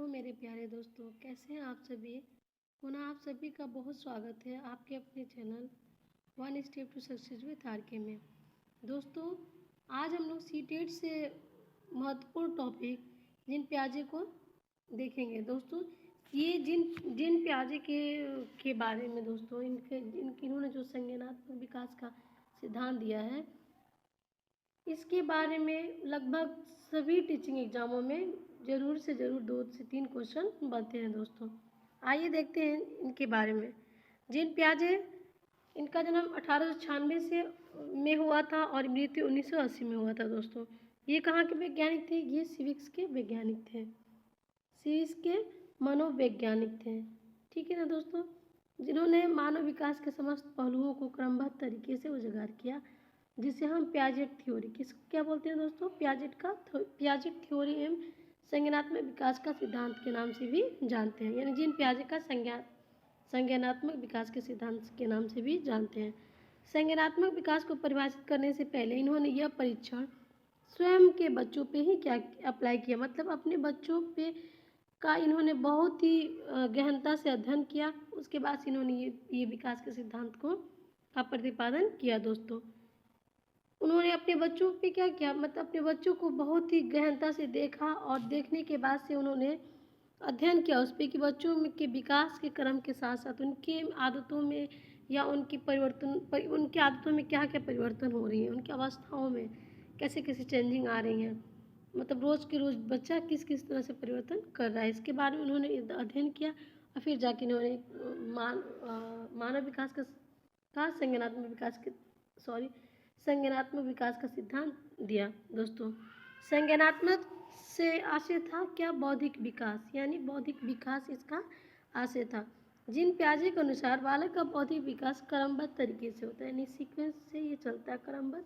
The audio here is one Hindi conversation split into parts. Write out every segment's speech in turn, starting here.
हेलो मेरे प्यारे दोस्तों, कैसे हैं आप सभी। पुनः आप सभी का बहुत स्वागत है आपके अपने channel one step to success with RK में। दोस्तों, आज हम लोग सीटेट से महत्वपूर्ण टॉपिक जिन प्याजे को देखेंगे। दोस्तों, ये जिन प्याजे के बारे में दोस्तों इन्होंने जो संज्ञानात्मक विकास का सिद्धांत दिया है, इसके बारे में लगभग सभी टीचिंग एग्जामों में ज़रूर से ज़रूर 2 से 3 क्वेश्चन बनते हैं। दोस्तों, आइए देखते हैं इनके बारे में। जीन पियाजे, इनका जन्म 1896 से में हुआ था और मृत्यु 1980 में हुआ था। दोस्तों, ये कहाँ के वैज्ञानिक थे? ये सिविक्स के वैज्ञानिक थे, सिविक्स के मनोवैज्ञानिक थे। ठीक है ना दोस्तों, जिन्होंने मानव विकास के समस्त पहलुओं को क्रमबद्ध तरीके से उजागर किया, जिसे हम पियाजेट थ्योरी क्या बोलते हैं दोस्तों? पियाजेट थ्योरी एवं संज्ञानात्मक विकास का सिद्धांत के नाम से भी जानते हैं। यानी जीन पियाजे का संज्ञानात्मक विकास के सिद्धांत के नाम से भी जानते हैं। संज्ञानात्मक विकास को परिभाषित करने से पहले इन्होंने यह परीक्षण स्वयं के बच्चों पे ही क्या अप्लाई किया, मतलब अपने बच्चों पे का इन्होंने बहुत ही गहनता से अध्ययन किया। उसके बाद इन्होंने ये विकास के सिद्धांत का प्रतिपादन किया। दोस्तों, उन्होंने अपने बच्चों पे क्या किया, मतलब अपने बच्चों को बहुत ही गहनता से देखा और देखने के बाद से उन्होंने अध्ययन किया उस पर कि बच्चों में के विकास के क्रम के साथ साथ उनके आदतों में या उनकी आदतों में क्या क्या परिवर्तन हो रही है, उनकी अवस्थाओं में कैसे कैसे चेंजिंग आ रही हैं, मतलब रोज़ के रोज़ बच्चा किस किस तरह से परिवर्तन कर रहा है, इसके बारे में उन्होंने अध्ययन किया। और फिर जाके इन्होंने मानव विकास का संज्ञानात्मक विकास का सिद्धांत दिया। दोस्तों, संज्ञानात्मक से आशय था क्या? बौद्धिक विकास, यानी बौद्धिक विकास इसका आशय था। जिन पियाजे के अनुसार बालक का बौद्धिक विकास क्रमबद्ध तरीके से होता है, यानी सीक्वेंस से ये चलता है, क्रमबद्ध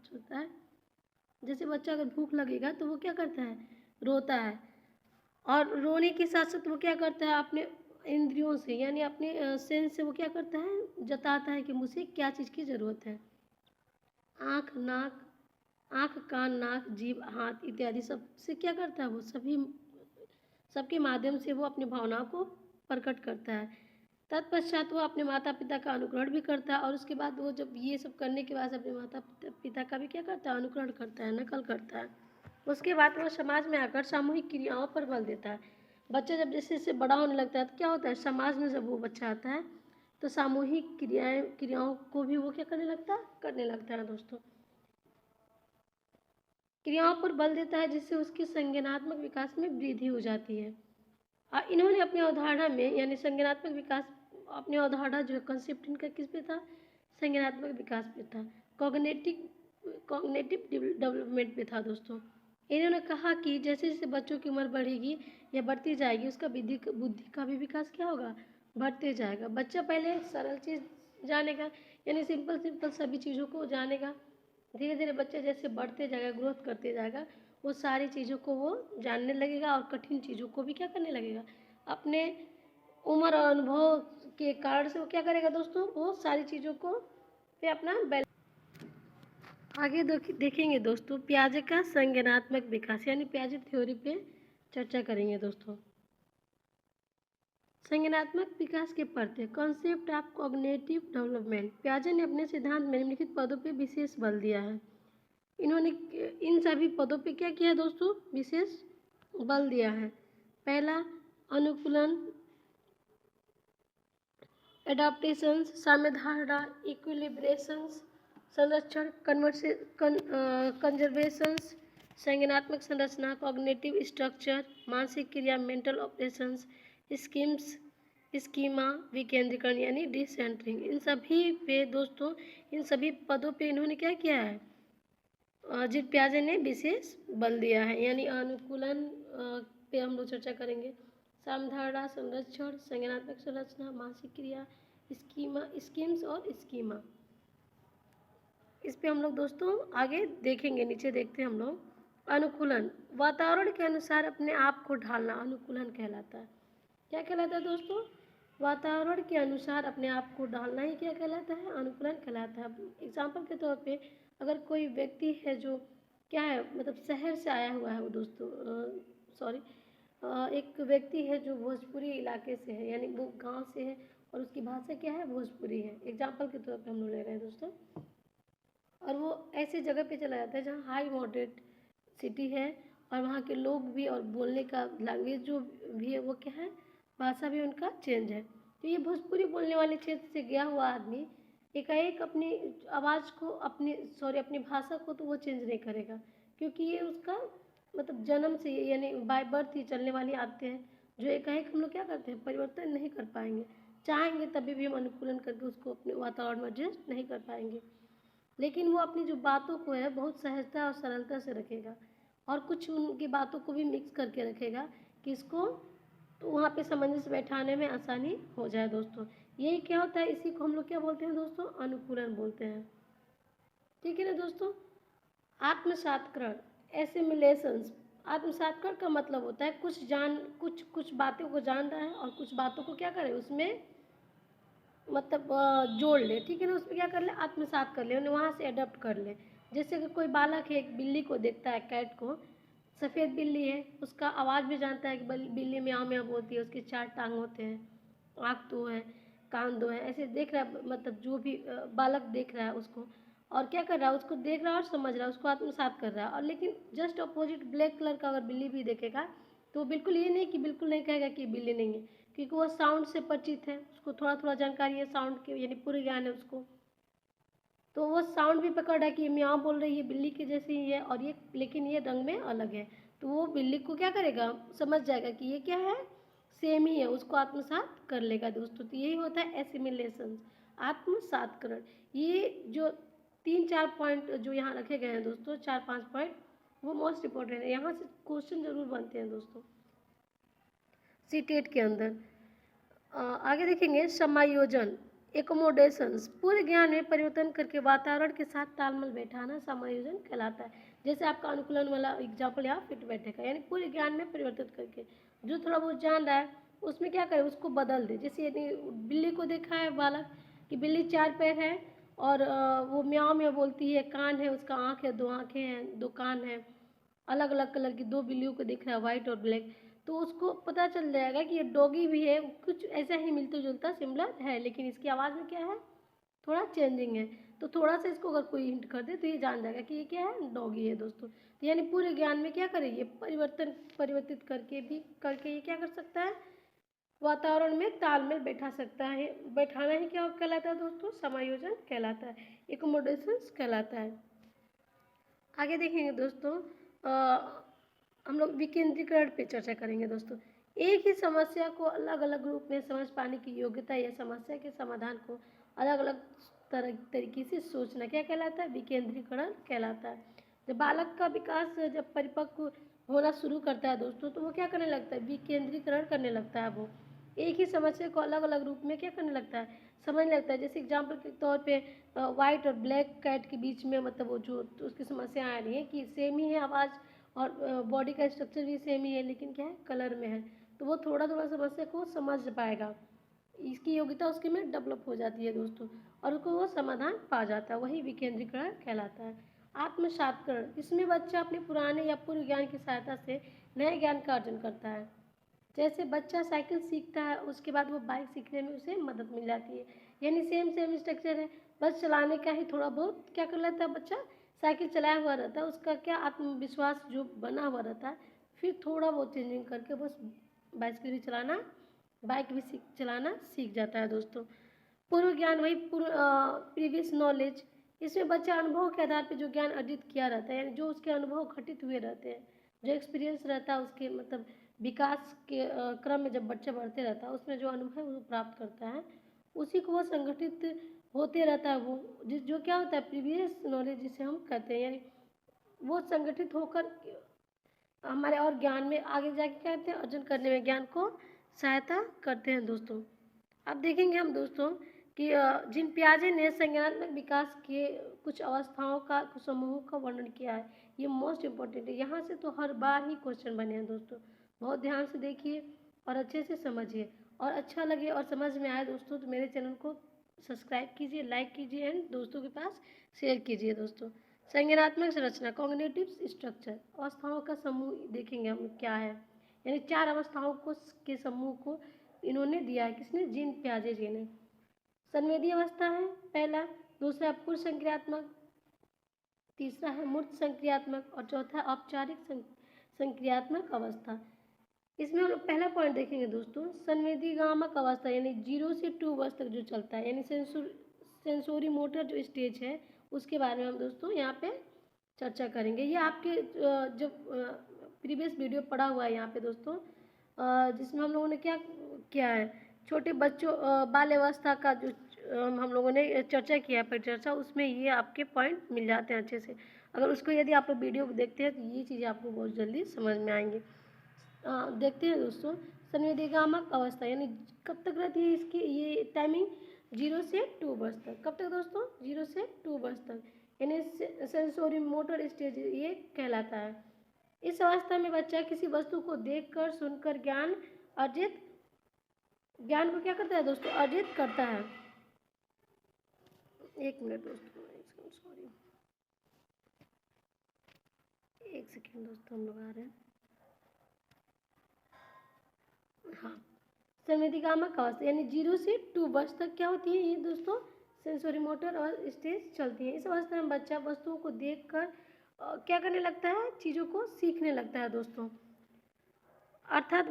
चलता है। जैसे बच्चा अगर भूख लगेगा तो वो क्या करता है? रोता है, और रोने के साथ साथ वो क्या करता है? अपने इंद्रियों से यानी अपने सेंस से वो क्या करता है? जताता है कि मुझे क्या चीज़ की ज़रूरत है। आँख, कान, नाक, जीभ, हाथ इत्यादि सब से क्या करता है? वो सबके माध्यम से वो अपनी भावनाओं को प्रकट करता है। तत्पश्चात वो अपने माता पिता का अनुकरण भी करता है, और उसके बाद वो जब ये सब करने के बाद अपने माता पिता का भी क्या करता है? अनुकरण करता है, नकल करता है। उसके बाद वो समाज में आकर सामूहिक क्रियाओं पर बल देता है। बच्चा जब जैसे जैसे बड़ा होने लगता है तो क्या होता है? समाज में जब वो बच्चा आता है तो सामूहिक क्रियाओं को भी वो क्या करने लगता है। दोस्तों, क्रियाओं पर बल देता है, जिससे उसके संज्ञानात्मक विकास में वृद्धि हो जाती है। इन्होंने अपनी अवधारणा में यानी संज्ञानात्मक विकास, अपनी अवधारणा जो कंसेप्ट इनका किस पे था? संज्ञानात्मक विकास पे था, कॉग्निटिव डेवलपमेंट पे था। दोस्तों, इन्होंने कहा कि जैसे जैसे बच्चों की उम्र बढ़ेगी या बढ़ती जाएगी, उसका बुद्धि का भी विकास क्या होगा? बढ़ते जाएगा। बच्चा पहले सरल चीज़ जानेगा, यानी सिंपल सभी चीज़ों को जानेगा। धीरे धीरे बच्चा जैसे बढ़ते जाएगा, ग्रोथ करते जाएगा, वो सारी चीज़ों को वो जानने लगेगा, और कठिन चीज़ों को भी क्या करने लगेगा? अपने उम्र और अनुभव के कारण से वो क्या करेगा दोस्तों? वो सारी चीज़ों को पे अपना आगे देखेंगे। दोस्तों, पियाजे का संज्ञानात्मक विकास यानी पियाजे थ्योरी पे चर्चा करेंगे। दोस्तों, संज्ञानात्मक विकास के पढ़ते कॉन्सेप्ट ऑफ कॉग्निटिव डेवलपमेंट। पियाजे ने अपने सिद्धांत में निम्नलिखित पदों पे विशेष बल दिया है। इन्होंने इन सभी पदों पे क्या किया दोस्तों? विशेष बल दिया है। पहला, अनुकूलन, एडाप्टेशंस, साम्यधारणा, इक्विलिब्रेशंस, संरक्षण, कंजर्वेशंस, संज्ञानात्मक संरचना, कॉग्निटिव स्ट्रक्चर, मानसिक क्रिया, मेंटल ऑपरेशंस, स्कीमा, विकेंद्रीकरण यानी डिसेंटरिंग। इन सभी पे दोस्तों, इन सभी पदों पे इन्होंने क्या किया है? जिन पियाजे ने विशेष बल दिया है। यानी अनुकूलन पे हम लोग चर्चा करेंगे, सामधारणा, संरक्षण, संज्ञानात्मक संरचना, मानसिक क्रिया, स्कीम्स और स्कीमा, इस पे हम लोग दोस्तों आगे देखेंगे। नीचे देखते हैं हम लोग। अनुकूलन, वातावरण के अनुसार अपने आप को ढालना अनुकूलन कहलाता है। क्या कहलाता है दोस्तों? वातावरण के अनुसार अपने आप को ढालना ही क्या कहलाता है? अनुकूलन कहलाता है। एग्जाम्पल के तौर पे अगर कोई व्यक्ति है जो क्या है, मतलब शहर से आया हुआ है वो दोस्तों, एक व्यक्ति है जो भोजपुरी इलाके से है, यानी वो गांव से है और उसकी भाषा क्या है, भोजपुरी है। एग्जाम्पल के तौर पे हम लोग ले रहे हैं दोस्तों। और वो ऐसी जगह पे चला जाता है जहाँ हाई मॉडरेट सिटी है और वहाँ के लोग भी और बोलने का लैंग्वेज जो भी है वो क्या है, भाषा भी उनका चेंज है। तो ये भोजपुरी बोलने वाले क्षेत्र से गया हुआ आदमी एकाएक अपनी आवाज़ को अपनी भाषा को तो वो चेंज नहीं करेगा, क्योंकि ये उसका मतलब जन्म से यानी बाय बर्थ ही चलने वाली आदतें हैं जो एकाएक हम लोग क्या करते हैं, परिवर्तन नहीं कर पाएंगे। चाहेंगे तभी भी हम अनुकूलन करके उसको अपने वातावरण में एडजस्ट नहीं कर पाएंगे। लेकिन वो अपनी जो बातों को है बहुत सहजता और सरलता से रखेगा और कुछ उनकी बातों को भी मिक्स करके रखेगा कि इसको तो वहाँ पे सामंजस्य बैठाने में आसानी हो जाए दोस्तों। यही क्या होता है, इसी को हम लोग क्या बोलते हैं दोस्तों, अनुकूलन बोलते हैं। ठीक है ना दोस्तों। आत्मसात्करण, एसिमिलेशंस। आत्मसात्करण का मतलब होता है कुछ बातों को जान रहा है और कुछ बातों को क्या करे उसमें मतलब जोड़ ले। ठीक है ना, उसमें क्या कर ले, आत्मसात कर ले, उन्हें वहाँ से अडॉप्ट कर ले। जैसे कि कोई बालक है, एक बिल्ली को देखता है, कैट को, सफ़ेद बिल्ली है, उसका आवाज़ भी जानता है कि बिल्ली म्याऊं म्याऊं बोलती है, उसके 4 टांग होते हैं, आँख 2 है, कान 2 है, ऐसे देख रहा है, मतलब जो भी बालक देख रहा है उसको, और क्या कर रहा है, उसको देख रहा है और समझ रहा है, उसको आत्मसात कर रहा है। और लेकिन जस्ट अपोजिट ब्लैक कलर का अगर बिल्ली भी देखेगा तो बिल्कुल ये नहीं कि बिल्कुल नहीं कहेगा कि बिल्ली नहीं है, क्योंकि वो साउंड से परिचित है, उसको थोड़ा थोड़ा जानकारी है साउंड के, यानी पूरे ज्ञान है उसको। तो वो साउंड भी पकड़ रहा है कि ये म्याऊं बोल रही है, बिल्ली के जैसी ही है, और ये लेकिन ये रंग में अलग है। तो वो बिल्ली को क्या करेगा, समझ जाएगा कि ये क्या है, सेम ही है, उसको आत्मसात कर लेगा दोस्तों। तो यही होता है एसिमिलेशन, आत्मसातकरण। ये जो 3-4 पॉइंट जो यहाँ रखे गए हैं दोस्तों, 4-5 पॉइंट, वो मोस्ट इम्पोर्टेंट है, यहाँ से क्वेश्चन जरूर बनते हैं दोस्तों सीटेट के अंदर। आगे देखेंगे समायोजन, एकोमोडेशंस, पूरे ज्ञान में परिवर्तन करके वातावरण के साथ तालमेल बैठाना समायोजन कहलाता है। जैसे आपका अनुकूलन वाला एग्जाम्पल यहाँ फिट बैठेगा, यानी पूरे ज्ञान में परिवर्तित करके, जो थोड़ा बहुत जान रहा है उसमें क्या करे, उसको बदल दे। जैसे यदि बिल्ली को देखा है बालक कि बिल्ली 4 पैर है और वो म्याऊं में बोलती है, कान है, उसका आँख है, 2 आँखें हैं, 2 कान है, अलग अलग कलर की 2 बिल्लियों को दिख रहा है, वाइट और ब्लैक, तो उसको पता चल जाएगा कि ये डॉगी भी है, कुछ ऐसा ही मिलता जुलता सिमिलर है, लेकिन इसकी आवाज़ में क्या है, थोड़ा चेंजिंग है। तो थोड़ा सा इसको अगर कोई हिंट कर दे तो ये जान जाएगा कि ये क्या है, डॉगी है दोस्तों। तो यानी पूरे ज्ञान में क्या करे, ये परिवर्तित करके ये क्या कर सकता है, वातावरण में तालमेल बैठा सकता है। बैठाना ही क्या कहलाता है दोस्तों, समायोजन कहलाता है, एकोमोडेशन कहलाता है। आगे देखेंगे दोस्तों, हम लोग विकेंद्रीकरण पे चर्चा करेंगे दोस्तों। एक ही समस्या को अलग अलग रूप में समझ पाने की योग्यता या समस्या के समाधान को अलग अलग तरीके से सोचना क्या कहलाता है, विकेंद्रीकरण कहलाता है। जब बालक का विकास जब परिपक्व होना शुरू करता है दोस्तों, तो वो क्या करने लगता है, विकेंद्रीकरण करने लगता है। वो एक ही समस्या को अलग अलग रूप में क्या करने लगता है, समझ लगता है। जैसे एग्जाम्पल के तौर पे वाइट और ब्लैक कैट के बीच में मतलब वो जो उसकी समस्या आ रही है कि सेम ही है आवाज़ और बॉडी का स्ट्रक्चर भी सेम ही है, लेकिन क्या है, कलर में है। तो वो थोड़ा थोड़ा समस्या को समझ पाएगा, इसकी योग्यता उसके में डेवलप हो जाती है दोस्तों, और उसको वो समाधान पा जाता है, वही विकेंद्रीकरण कहलाता है। आत्मसात्करण, इसमें बच्चा अपने पुराने या पूर्व ज्ञान की सहायता से नए ज्ञान का अर्जन करता है। जैसे बच्चा साइकिल सीखता है, उसके बाद वो बाइक सीखने में उसे मदद मिल जाती है, यानी सेम स्ट्रक्चर है, बस चलाने का ही थोड़ा बहुत क्या कर लेता है बच्चा, साइकिल चलाया हुआ रहता है, उसका क्या आत्मविश्वास जो बना हुआ रहता है, फिर थोड़ा बहुत चेंजिंग करके बस बाइसिकल भी चलाना, बाइक भी चलाना सीख जाता है दोस्तों। पूर्व ज्ञान वही प्रीवियस नॉलेज, इसमें बच्चा अनुभव के आधार पर जो ज्ञान अर्जित किया रहता है, यानी जो उसके अनुभव घटित हुए रहते हैं, जो एक्सपीरियंस रहता है उसके मतलब विकास के क्रम में जब बच्चा बढ़ते रहता है, उसमें जो अनुभव वो प्राप्त करता है उसी को वो संगठित होते रहता है। वो जो क्या होता है, प्रीवियस नॉलेज जिसे हम कहते हैं, यानी वो संगठित होकर हमारे और ज्ञान में आगे जाके क्या करते हैं, अर्जन करने में ज्ञान को सहायता करते हैं दोस्तों। अब देखेंगे हम दोस्तों कि जिन पियाजे ने संज्ञानात्मक विकास के कुछ अवस्थाओं का, कुछ समूहों का वर्णन किया है, ये मोस्ट इम्पोर्टेंट है। यहाँ से तो हर बार ही क्वेश्चन बने हैं दोस्तों, बहुत ध्यान से देखिए और अच्छे से समझिए, और अच्छा लगे और समझ में आए दोस्तों तो मेरे चैनल को सब्सक्राइब कीजिए, लाइक कीजिए एंड दोस्तों के पास शेयर कीजिए दोस्तों। संज्ञानात्मक संरचना, कॉग्निटिव स्ट्रक्चर, अवस्थाओं का समूह देखेंगे हम क्या है। यानी 4 अवस्थाओं को के समूह को इन्होंने दिया है। किसने? जीन पियाजे जी ने। संवेदी अवस्था है पहला, दूसरा पूर्व संक्रियात्मक, तीसरा है मूर्त संक्रियात्मक और चौथा औपचारिक संक्रियात्मक अवस्था। इसमें हम लोग पहला पॉइंट देखेंगे दोस्तों, संवेदीगामक अवस्था यानी 0 से 2 वर्ष तक जो चलता है, यानी सेंसोरी मोटर जो स्टेज है उसके बारे में हम दोस्तों यहाँ पे चर्चा करेंगे। ये आपके जो प्रीवियस वीडियो पड़ा हुआ है यहाँ पे दोस्तों, जिसमें हम लोगों ने क्या किया है, छोटे बच्चों बाल अवस्था का जो हम लोगों ने चर्चा किया है परिचर्चा, उसमें ये आपके पॉइंट मिल जाते हैं अच्छे से। अगर उसको यदि आप लोग वीडियो को देखते हैं तो ये चीज़ें आपको बहुत जल्दी समझ में आएंगी। देखते हैं दोस्तों, संवेदीगामक अवस्था यानी कब तक रहती है इसकी ये टाइमिंग? 0 से 2 वर्ष तक। कब तक दोस्तों? 0 से 2 वर्ष तक, यानी सेंसोरी मोटर स्टेज ये कहलाता है। इस अवस्था में बच्चा किसी वस्तु को देखकर सुनकर ज्ञान को क्या करता है दोस्तों? अर्जित करता है। एक मिनट दोस्तों, सॉरी, एक सेकेंड दोस्तों, हम लोग आ रहे हैं। हाँ, संवेदीगामक अवस्था यानी 0 से 2 वर्ष तक क्या होती है ये दोस्तों? सेंसोरी मोटर और स्टेज चलती है। इस अवस्था में बच्चा वस्तुओं को देखकर क्या करने लगता है? चीज़ों को सीखने लगता है दोस्तों। अर्थात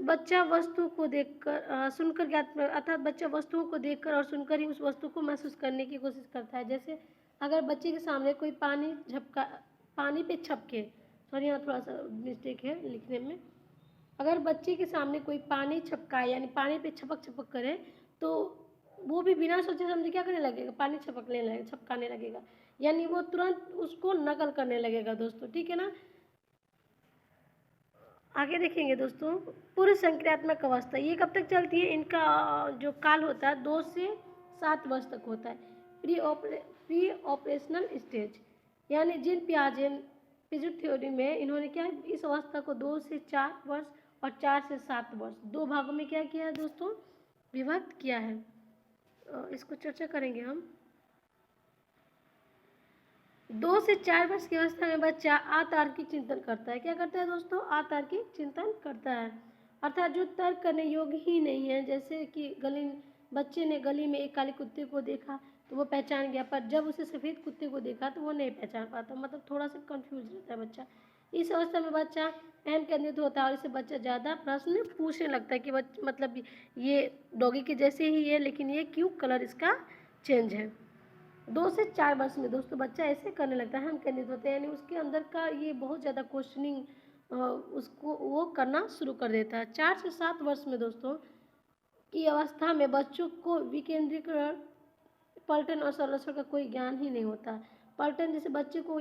बच्चा वस्तु को देखकर सुनकर ज्ञात, अर्थात बच्चा वस्तुओं को देखकर और सुनकर ही उस वस्तु को महसूस करने की कोशिश करता है। जैसे अगर बच्चे के सामने कोई पानी पे छपके, सॉरी यहाँ थोड़ा सा मिस्टेक है लिखने में, अगर बच्चे के सामने कोई पानी छपकाए यानी पानी पे छपक करे तो वो भी बिना सोचे समझे क्या करने लगेगा? पानी छपकाने लगेगा, यानी वो तुरंत उसको नकल करने लगेगा दोस्तों, ठीक है ना। आगे देखेंगे दोस्तों, पूर्व संक्रियात्मक अवस्था ये कब तक चलती है? इनका जो काल होता है 2 से 7 वर्ष तक होता है। प्री ऑपरेशनल स्टेज यानी जीन पियाजे थ्योरी में इन्होंने क्या है, इस अवस्था को 2 से 4 वर्ष और 4 से 7 वर्ष 2 भागों में क्या किया है दोस्तों? विभक्त किया है। इसको चर्चा करेंगे हम। 2 से 4 वर्ष की अवस्था में बच्चा अतार्किक चिंतन करता है। क्या करता है दोस्तों? अतार्किक चिंतन करता है, अर्थात जो तर्क करने योग्य ही नहीं है। जैसे कि बच्चे ने गली में एक काले कुत्ते को देखा तो वो पहचान गया, पर जब उसे सफ़ेद कुत्ते को देखा तो वो नहीं पहचान पाता, मतलब थोड़ा सा कंफ्यूज रहता है बच्चा। इस अवस्था में बच्चा अहम केंद्रित होता है और इससे बच्चा ज़्यादा प्रश्न पूछने लगता है कि मतलब ये डॉगी के जैसे ही है लेकिन ये क्यों कलर इसका चेंज है। 2 से 4 वर्ष में दोस्तों बच्चा ऐसे करने लगता है, हम केंद्रित होते हैं, यानी उसके अंदर का ये बहुत ज़्यादा क्वेश्चनिंग उसको वो करना शुरू कर देता है। 4 से 7 वर्ष में दोस्तों की अवस्था में बच्चों को विकेंद्रीकरण, पलटन और संरक्षण का कोई ज्ञान ही नहीं होता। पलटन जैसे बच्चे को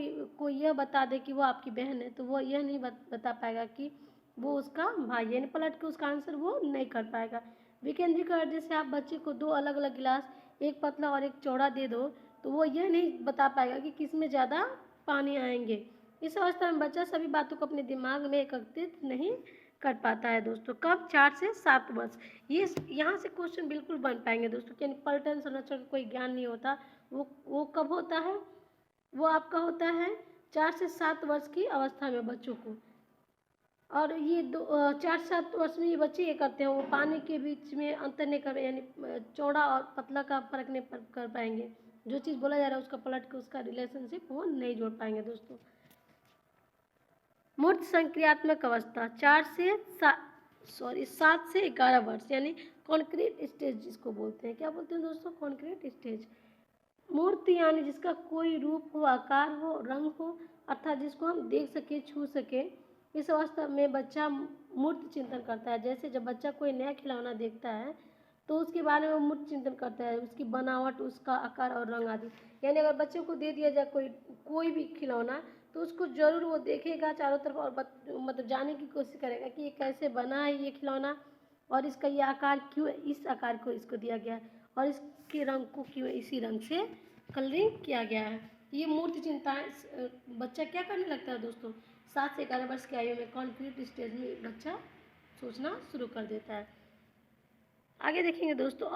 यह बता दे कि वो आपकी बहन है तो वो यह नहीं बता पाएगा कि वो उसका भाई है, यानी पलट के उसका आंसर वो नहीं कर पाएगा। विकेंद्रीकरण जैसे आप बच्चे को 2 अलग अलग गिलास, एक पतला और एक चौड़ा दे दो तो वो यह नहीं बता पाएगा कि किस में ज़्यादा पानी आएंगे। इस अवस्था में बच्चा सभी बातों को अपने दिमाग में एकत्रित नहीं कर पाता है दोस्तों। कब? 4 से 7 वर्ष। ये यहाँ से क्वेश्चन बिल्कुल बन पाएंगे दोस्तों, यानी पलटन संरक्षण का कोई ज्ञान नहीं होता। वो कब होता है? वो आपका होता है 4 से 7 वर्ष की अवस्था में बच्चों को। और ये 4 से 7 वर्ष में ये बच्चे ये करते हैं, वो पानी के बीच में अंतर नहीं कर, यानी चौड़ा और पतला का फर्क नहीं कर पाएंगे। जो चीज़ बोला जा रहा है उसका पलट के उसका रिलेशनशिप वो नहीं जोड़ पाएंगे दोस्तों। मूर्त संक्रियात्मक अवस्था 7 से 11 वर्ष यानी कॉन्क्रीट स्टेज जिसको बोलते हैं। क्या बोलते हैं दोस्तों? Concrete stage. मूर्ति यानी जिसका कोई रूप हो, आकार हो, रंग हो, अर्थात जिसको हम देख सके, छू सके। इस अवस्था में बच्चा मूर्त चिंतन करता है। जैसे जब बच्चा कोई नया खिलौना देखता है तो उसके बारे में मूर्त चिंतन करता है, उसकी बनावट, उसका आकार और रंग आदि। यानी अगर बच्चे को दे दिया जाए कोई भी खिलौना तो उसको ज़रूर वो देखेगा चारों तरफ और मतलब जानने की कोशिश करेगा कि ये कैसे बना है ये खिलौना, और इसका ये आकार क्यों, इस आकार को इसको दिया गया है, और इसके रंग को क्यों इसी रंग से कलरिंग किया गया है। ये मूर्ति चिंताएं बच्चा क्या करने लगता है दोस्तों? 7 से 11 वर्ष की आयु में कॉन्क्रीट स्टेज में बच्चा सोचना शुरू कर देता है। आगे देखेंगे दोस्तों,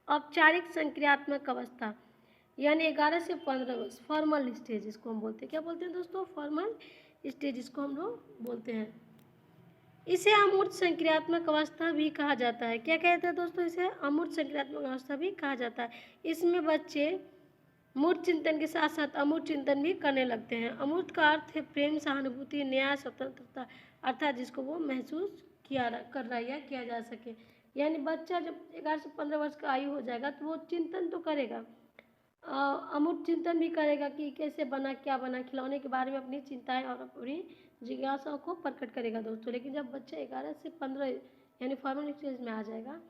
औपचारिक संक्रियात्मक अवस्था यानी 11 से 15 वर्ष, फॉर्मल स्टेज इसको हम बोलते हैं। क्या बोलते हैं दोस्तों? फॉर्मल स्टेज इसको हम लोग बोलते हैं। इसे अमूर्त संक्रियात्मक अवस्था भी कहा जाता है। क्या कहते हैं दोस्तों? इसे अमूर्त संक्रियात्मक अवस्था भी कहा जाता है। इसमें बच्चे मूर्त चिंतन के साथ साथ अमूर्त चिंतन भी करने लगते हैं। अमूर्त का अर्थ है प्रेम, सहानुभूति, न्याय, स्वतंत्रता, अर्थात जिसको वो महसूस कर रहा है या किया जा सके। यानी बच्चा जब 11 से 15 वर्ष का आयु हो जाएगा तो वो चिंतन तो करेगा, अमूर्त चिंतन भी करेगा कि कैसे बना, क्या बना, खिलौने के बारे में अपनी चिंताएं और अपनी जिज्ञासाओं को प्रकट करेगा दोस्तों। लेकिन जब बच्चा 11 से 15 यानी फॉर्मल स्टेज में आ जाएगा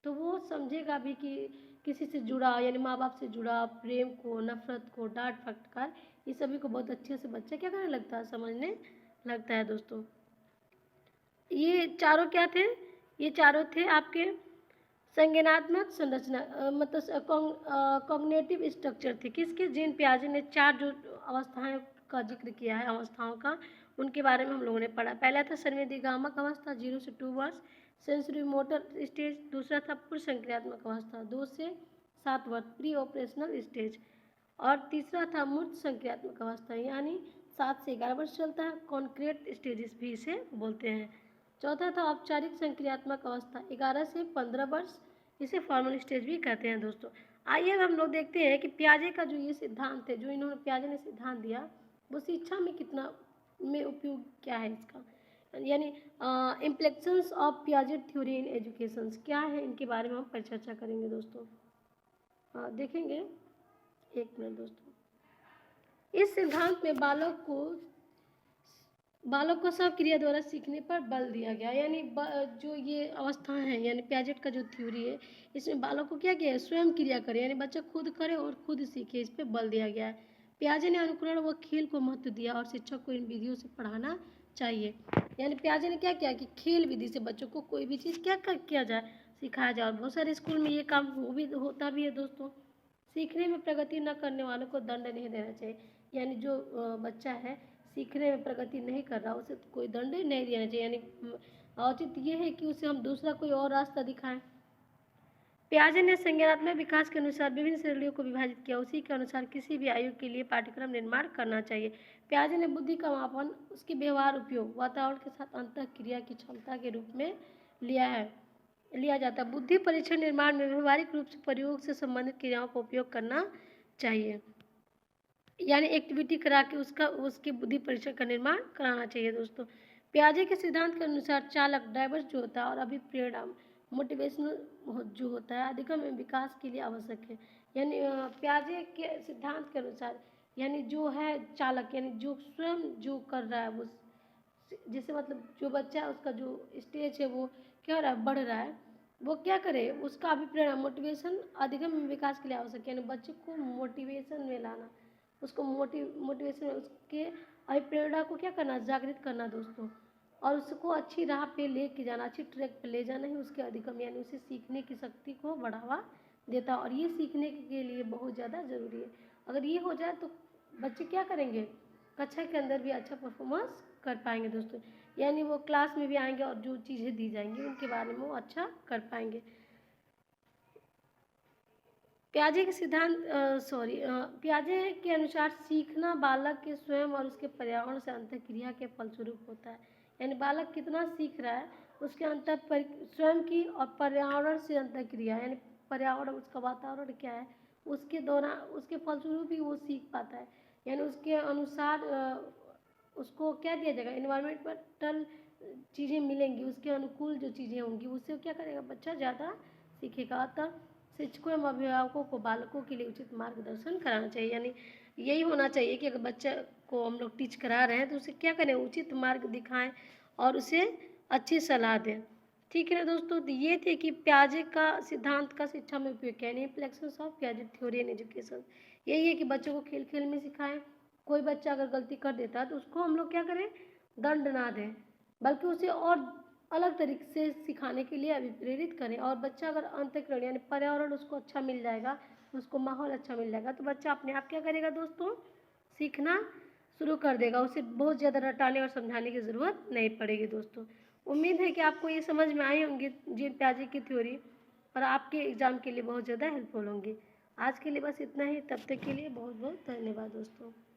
तो वो समझेगा भी कि किसी से जुड़ा, यानी माँ बाप से जुड़ा, प्रेम को, नफरत को, डांट फटकार, ये सभी को बहुत अच्छे से बच्चा क्या करने लगता है, समझने लगता है दोस्तों। ये चारों क्या थे? ये चारों थे आपके संज्ञानात्मक संरचना, मतलब कॉग्निटिव स्ट्रक्चर थे। किसके? जीन पियाजे ने 4 जो अवस्थाएं का जिक्र किया है, अवस्थाओं का, उनके बारे में हम लोगों ने पढ़ा। पहला था संवेदीगामक अवस्था 0 से 2 वर्ष, सेंसरी मोटर स्टेज। दूसरा था पूर्व संक्रियात्मक अवस्था 2 से 7 वर्ष, प्री ऑपरेशनल स्टेज। और तीसरा था मूर्त संक्रियात्मक अवस्था, यानी 7 से 11 वर्ष चलता है, कॉन्क्रीट स्टेजेस भी इसे बोलते हैं। चौथा था औपचारिक संक्रियात्मक अवस्था 11 से 15 वर्ष, इसे फॉर्मल स्टेज भी कहते हैं दोस्तों। आइए अब हम लोग देखते हैं कि पियाजे का जो ये सिद्धांत है, जो इन्होंने पियाजे ने सिद्धांत दिया, वो शिक्षा में कितना में उपयोग क्या है इसका, यानी इम्प्लिकेशंस ऑफ पियाजे थ्योरी इन एजुकेशन क्या है, इनके बारे में हम परिचर्चा करेंगे दोस्तों। देखेंगे, एक मिनट दोस्तों। इस सिद्धांत में बालक को सब क्रिया द्वारा सीखने पर बल दिया गया, यानी जो ये अवस्थाएं हैं, यानी पियाजेट का जो थ्योरी है, इसमें बालक को क्या किया है, स्वयं क्रिया करे, यानी बच्चा खुद करे और खुद सीखे, इस पर बल दिया गया है। पियाजे ने अनुकरण व खेल को महत्व दिया और शिक्षक को इन विधियों से पढ़ाना चाहिए। यानी पियाजे ने क्या किया कि खेल विधि से बच्चों को कोई भी चीज़ क्या किया जाए, सिखाया जाए। और बहुत सारे स्कूल में ये काम होता भी है दोस्तों। सीखने में प्रगति न करने वालों को दंड नहीं देना चाहिए, यानी जो बच्चा है सीखने में प्रगति नहीं कर रहा, उसे कोई दंड नहीं देना चाहिए। यानी औचित्य ये है कि उसे हम दूसरा कोई और रास्ता दिखाएं। पियाजे ने संज्ञानात्मक विकास के अनुसार विभिन्न श्रेणियों को विभाजित किया, उसी के अनुसार किसी भी आयु के लिए पाठ्यक्रम निर्माण करना चाहिए। पियाजे ने बुद्धि का मापन उसके व्यवहार, उपयोग, वातावरण के साथ अंतःक्रिया की क्षमता के रूप में लिया जाता है। बुद्धि परीक्षण निर्माण में व्यवहारिक रूप से प्रयोग से संबंधित क्रियाओं का उपयोग करना चाहिए, यानी एक्टिविटी करा के उसके बुद्धि परीक्षण का निर्माण कराना चाहिए दोस्तों। पियाजे के सिद्धांत के अनुसार चालक, ड्राइवर जो होता है, और अभिप्रेरणा, मोटिवेशनल जो होता है, अधिगम एवं विकास के लिए आवश्यक है। यानी पियाजे के सिद्धांत के अनुसार, यानी जो है चालक, यानी जो स्वयं जो कर रहा है, वो जैसे मतलब जो बच्चा है उसका जो स्टेज है वो क्या रहा है, बढ़ रहा है, वो क्या करे, उसका अभिप्रेरणा, मोटिवेशन, अधिगम एवं विकास के लिए आवश्यक है। यानी बच्चे को मोटिवेशन में लाना, उसको मोटिवेशन, उसके अभिप्रेरणा को क्या करना, जागृत करना दोस्तों, और उसको अच्छी राह पे लेके जाना, अच्छी ट्रैक पे ले जाना ही उसके अधिगम, यानी उसे सीखने की शक्ति को बढ़ावा देता है। और ये सीखने के लिए बहुत ज़्यादा ज़रूरी है। अगर ये हो जाए तो बच्चे क्या करेंगे, कक्षा के अंदर भी अच्छा परफॉर्मेंस कर पाएंगे दोस्तों, यानी वो क्लास में भी आएंगे और जो चीज़ें दी जाएंगी उनके बारे में वो अच्छा कर पाएंगे। पियाजे के सिद्धांत पियाजे के अनुसार सीखना बालक के स्वयं और उसके पर्यावरण से अंतःक्रिया के फलस्वरूप होता है। यानी बालक कितना सीख रहा है उसके स्वयं की और पर्यावरण से अंतःक्रिया, यानी पर्यावरण, उसका वातावरण क्या है, उसके दौरान, उसके फलस्वरूप ही वो सीख पाता है। यानी उसके अनुसार उसको क्या दिया जाएगा, इन्वायरमेंटल चीज़ें मिलेंगी, उसके अनुकूल जो चीज़ें होंगी, उससे क्या करेगा, बच्चा ज़्यादा सीखेगा। अतः शिक्षकों एवं अभिभावकों को बालकों के लिए उचित मार्गदर्शन कराना चाहिए। यानी यही होना चाहिए कि अगर बच्चा को हम लोग टीच करा रहे हैं तो उसे क्या करें, उचित मार्ग दिखाएं और उसे अच्छी सलाह दें। ठीक है ना दोस्तों, तो ये थे कि पियाजे का सिद्धांत का शिक्षा में उपयोग क्या है, इम्प्लिकेशंस ऑफ पियाजे थ्योरी इन एजुकेशन। यही है कि बच्चों को खेल खेल में सिखाएं। कोई बच्चा अगर गलती कर देता है तो उसको हम लोग क्या करें, दंड ना दें, बल्कि उसे और अलग तरीके से सिखाने के लिए अभिप्रेरित करें। और बच्चा अगर अंतःकरण, यानी पर्यावरण उसको अच्छा मिल जाएगा, उसको माहौल अच्छा मिल जाएगा, तो बच्चा अपने आप क्या करेगा दोस्तों, सीखना शुरू कर देगा। उसे बहुत ज़्यादा रटाने और समझाने की ज़रूरत नहीं पड़ेगी दोस्तों। उम्मीद है कि आपको ये समझ में आई होंगी जीन पियाजे की थ्योरी, और आपके एग्ज़ाम के लिए बहुत ज़्यादा हेल्पफुल होंगी। आज के लिए बस इतना ही, तब तक के लिए बहुत बहुत धन्यवाद दोस्तों।